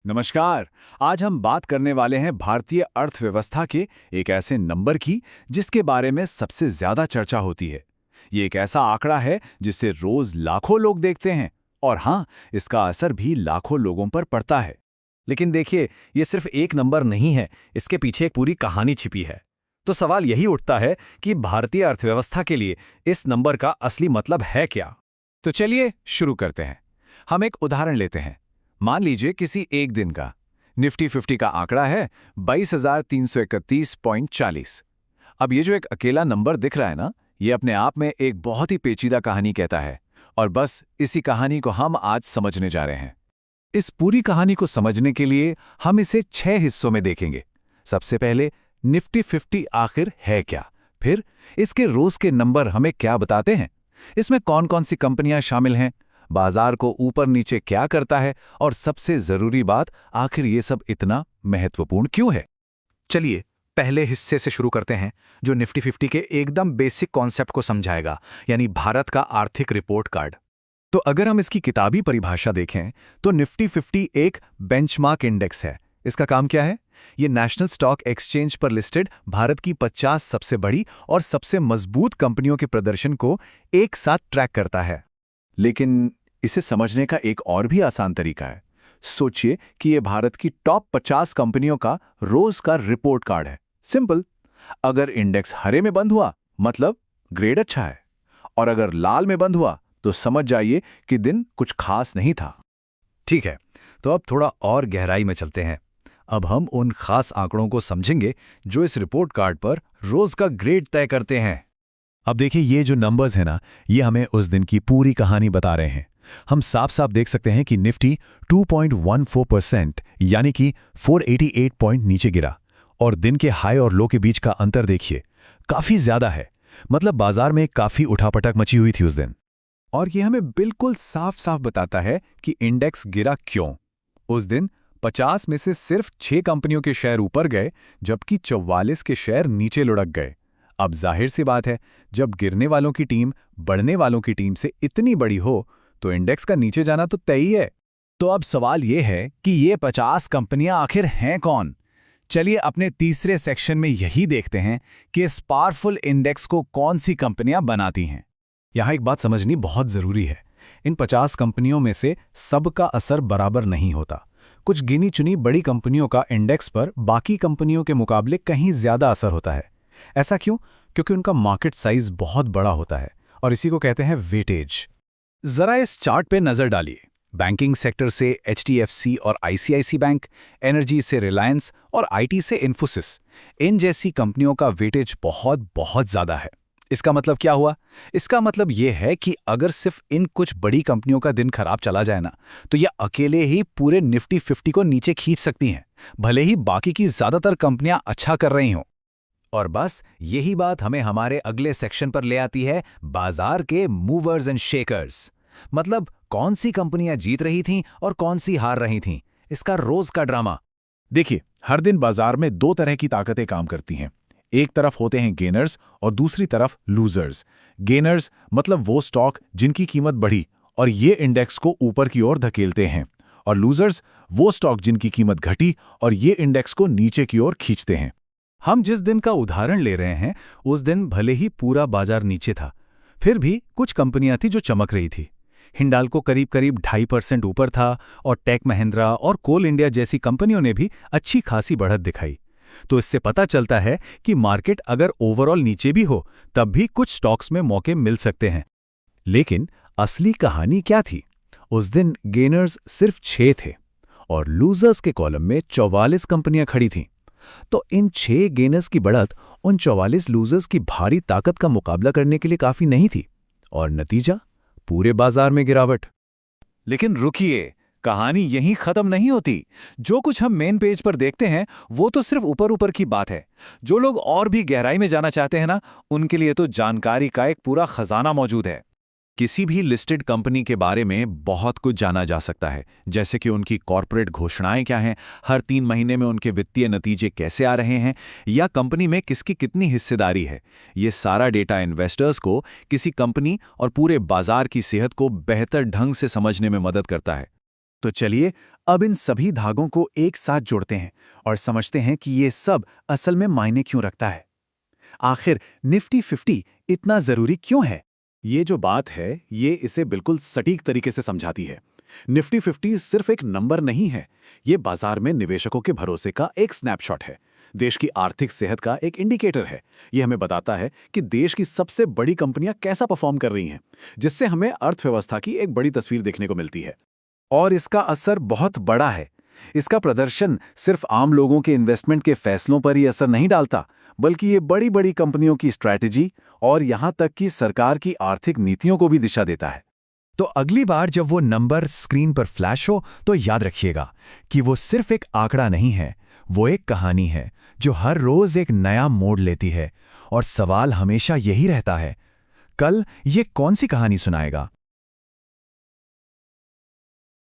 नमस्कार। आज हम बात करने वाले हैं भारतीय अर्थव्यवस्था के एक ऐसे नंबर की जिसके बारे में सबसे ज्यादा चर्चा होती है। ये एक ऐसा आंकड़ा है जिसे रोज लाखों लोग देखते हैं और हाँ, इसका असर भी लाखों लोगों पर पड़ता है। लेकिन देखिए, ये सिर्फ एक नंबर नहीं है, इसके पीछे एक पूरी कहानी छिपी है। तो सवाल यही उठता है कि भारतीय अर्थव्यवस्था के लिए इस नंबर का असली मतलब है क्या? तो चलिए शुरू करते हैं। हम एक उदाहरण लेते हैं। मान लीजिए किसी एक दिन का निफ्टी 50 का आंकड़ा है 22,331.40। अब ये जो एक अकेला नंबर दिख रहा है ना, ये अपने आप में एक बहुत ही पेचीदा कहानी कहता है और बस इसी कहानी को हम आज समझने जा रहे हैं। इस पूरी कहानी को समझने के लिए हम इसे 6 हिस्सों में देखेंगे। सबसे पहले निफ्टी 50 आखिर है क्या, फिर इसके रोज के नंबर हमें क्या बताते हैं, इसमें कौन कौन सी कंपनियां शामिल हैं, बाजार को ऊपर नीचे क्या करता है और सबसे जरूरी बात, आखिर ये सब इतना महत्वपूर्ण क्यों है। चलिए पहले हिस्से से शुरू करते हैं, जो निफ्टी 50 के एकदम बेसिक कॉन्सेप्ट को समझाएगा, यानी भारत का आर्थिक रिपोर्ट कार्ड। तो अगर हम इसकी किताबी परिभाषा देखें तो निफ्टी 50 एक बेंचमार्क इंडेक्स है। इसका काम क्या है? ये नेशनल स्टॉक एक्सचेंज पर लिस्टेड भारत की 50 सबसे बड़ी और सबसे मजबूत कंपनियों के प्रदर्शन को एक साथ ट्रैक करता है। लेकिन इसे समझने का एक और भी आसान तरीका है। सोचिए कि ये भारत की टॉप 50 कंपनियों का रोज का रिपोर्ट कार्ड है। सिंपल। अगर इंडेक्स हरे में बंद हुआ मतलब ग्रेड अच्छा है, और अगर लाल में बंद हुआ तो समझ जाइए कि दिन कुछ खास नहीं था। ठीक है, तो अब थोड़ा और गहराई में चलते हैं। अब हम उन खास आंकड़ों को समझेंगे जो इस रिपोर्ट कार्ड पर रोज का ग्रेड तय करते हैं। अब देखिए, ये जो नंबर्स हैं ना, ये हमें उस दिन की पूरी कहानी बता रहे हैं। हम साफ साफ देख सकते हैं कि निफ्टी 2.14% यानी कि 488 पॉइंट नीचे गिरा, और दिन के हाई और लो के बीच का अंतर देखिए, काफी ज्यादा है। मतलब बाजार में काफी उठापटक मची हुई थी उस दिन। और ये हमें बिल्कुल साफ साफ बताता है कि इंडेक्स गिरा क्यों। उस दिन 50 में से सिर्फ 6 कंपनियों के शेयर ऊपर गए, जबकि 44 के शेयर नीचे लुढ़क गए। अब जाहिर सी बात है, जब गिरने वालों की टीम बढ़ने वालों की टीम से इतनी बड़ी हो तो इंडेक्स का नीचे जाना तो तय ही है। तो अब सवाल ये है कि ये 50 कंपनियां आखिर हैं कौन? चलिए अपने तीसरे सेक्शन में यही देखते हैं कि इस पावरफुल इंडेक्स को कौन सी कंपनियां बनाती हैं। यहाँ एक बात समझनी बहुत जरूरी है। इन 50 कंपनियों में से सबका असर बराबर नहीं होता। कुछ गिनी चुनी बड़ी कंपनियों का इंडेक्स पर बाकी कंपनियों के मुकाबले कहीं ज्यादा असर होता है। ऐसा क्यों? क्योंकि उनका मार्केट साइज बहुत बड़ा होता है और इसी को कहते हैं वेटेज। जरा इस चार्ट पे नजर डालिए। बैंकिंग सेक्टर से एचडीएफसी और आईसीआईसी बैंक, एनर्जी से रिलायंस और आईटी से इन्फोसिस, इन जैसी कंपनियों का वेटेज बहुत बहुत ज्यादा है। इसका मतलब क्या हुआ? इसका मतलब यह है कि अगर सिर्फ इन कुछ बड़ी कंपनियों का दिन खराब चला जाए ना, तो यह अकेले ही पूरे निफ्टी 50 को नीचे खींच सकती हैं, भले ही बाकी की ज्यादातर कंपनियां अच्छा कर रही हों। और बस यही बात हमें हमारे अगले सेक्शन पर ले आती है, बाजार के मूवर्स एंड शेकर्स। मतलब कौन सी कंपनियां जीत रही थीं और कौन सी हार रही थीं, इसका रोज का ड्रामा। देखिए, हर दिन बाजार में दो तरह की ताकतें काम करती हैं। एक तरफ होते हैं गेनर्स और दूसरी तरफ लूजर्स। गेनर्स मतलब वो स्टॉक जिनकी कीमत बढ़ी और ये इंडेक्स को ऊपर की ओर धकेलते हैं, और लूजर्स वो स्टॉक जिनकी कीमत घटी और ये इंडेक्स को नीचे की ओर खींचते हैं। हम जिस दिन का उदाहरण ले रहे हैं, उस दिन भले ही पूरा बाजार नीचे था, फिर भी कुछ कंपनियां थी जो चमक रही थी। हिंडाल्को करीब करीब 2.5% ऊपर था और टेक महिंद्रा और कोल इंडिया जैसी कंपनियों ने भी अच्छी खासी बढ़त दिखाई। तो इससे पता चलता है कि मार्केट अगर ओवरऑल नीचे भी हो, तब भी कुछ स्टॉक्स में मौके मिल सकते हैं। लेकिन असली कहानी क्या थी? उस दिन गेनर्स सिर्फ 6 थे और लूजर्स के कॉलम में 44 कंपनियां खड़ी थीं। तो इन 6 गेनर्स की बढ़त उन 44 लूजर्स की भारी ताकत का मुकाबला करने के लिए काफी नहीं थी, और नतीजा पूरे बाजार में गिरावट। लेकिन रुकिए, कहानी यहीं खत्म नहीं होती। जो कुछ हम मेन पेज पर देखते हैं वो तो सिर्फ ऊपर ऊपर की बात है। जो लोग और भी गहराई में जाना चाहते हैं ना, उनके लिए तो जानकारी का एक पूरा खजाना मौजूद है। किसी भी लिस्टेड कंपनी के बारे में बहुत कुछ जाना जा सकता है, जैसे कि उनकी कॉर्पोरेट घोषणाएं क्या हैं, हर 3 महीने में उनके वित्तीय नतीजे कैसे आ रहे हैं, या कंपनी में किसकी कितनी हिस्सेदारी है। ये सारा डेटा इन्वेस्टर्स को किसी कंपनी और पूरे बाजार की सेहत को बेहतर ढंग से समझने में मदद करता है। तो चलिए अब इन सभी धागों को एक साथ जोड़ते हैं और समझते हैं कि ये सब असल में मायने क्यों रखता है। आखिर निफ्टी 50 इतना जरूरी क्यों है? ये जो बात है, ये इसे बिल्कुल सटीक तरीके से समझाती है। निफ्टी 50 सिर्फ एक नंबर नहीं है, ये बाजार में निवेशकों के भरोसे का एक स्नैपशॉट है, देश की आर्थिक सेहत का एक इंडिकेटर है। ये हमें बताता है कि देश की सबसे बड़ी कंपनियां कैसा परफॉर्म कर रही हैं, जिससे हमें अर्थव्यवस्था की एक बड़ी तस्वीर देखने को मिलती है। और इसका असर बहुत बड़ा है। इसका प्रदर्शन सिर्फ आम लोगों के इन्वेस्टमेंट के फैसलों पर ही असर नहीं डालता, बल्कि ये बड़ी बड़ी कंपनियों की स्ट्रैटेजी और यहां तक कि सरकार की आर्थिक नीतियों को भी दिशा देता है। तो अगली बार जब वो नंबर स्क्रीन पर फ्लैश हो तो याद रखिएगा कि वो सिर्फ एक आंकड़ा नहीं है, वो एक कहानी है जो हर रोज एक नया मोड़ लेती है। और सवाल हमेशा यही रहता है, कल ये कौन सी कहानी सुनाएगा?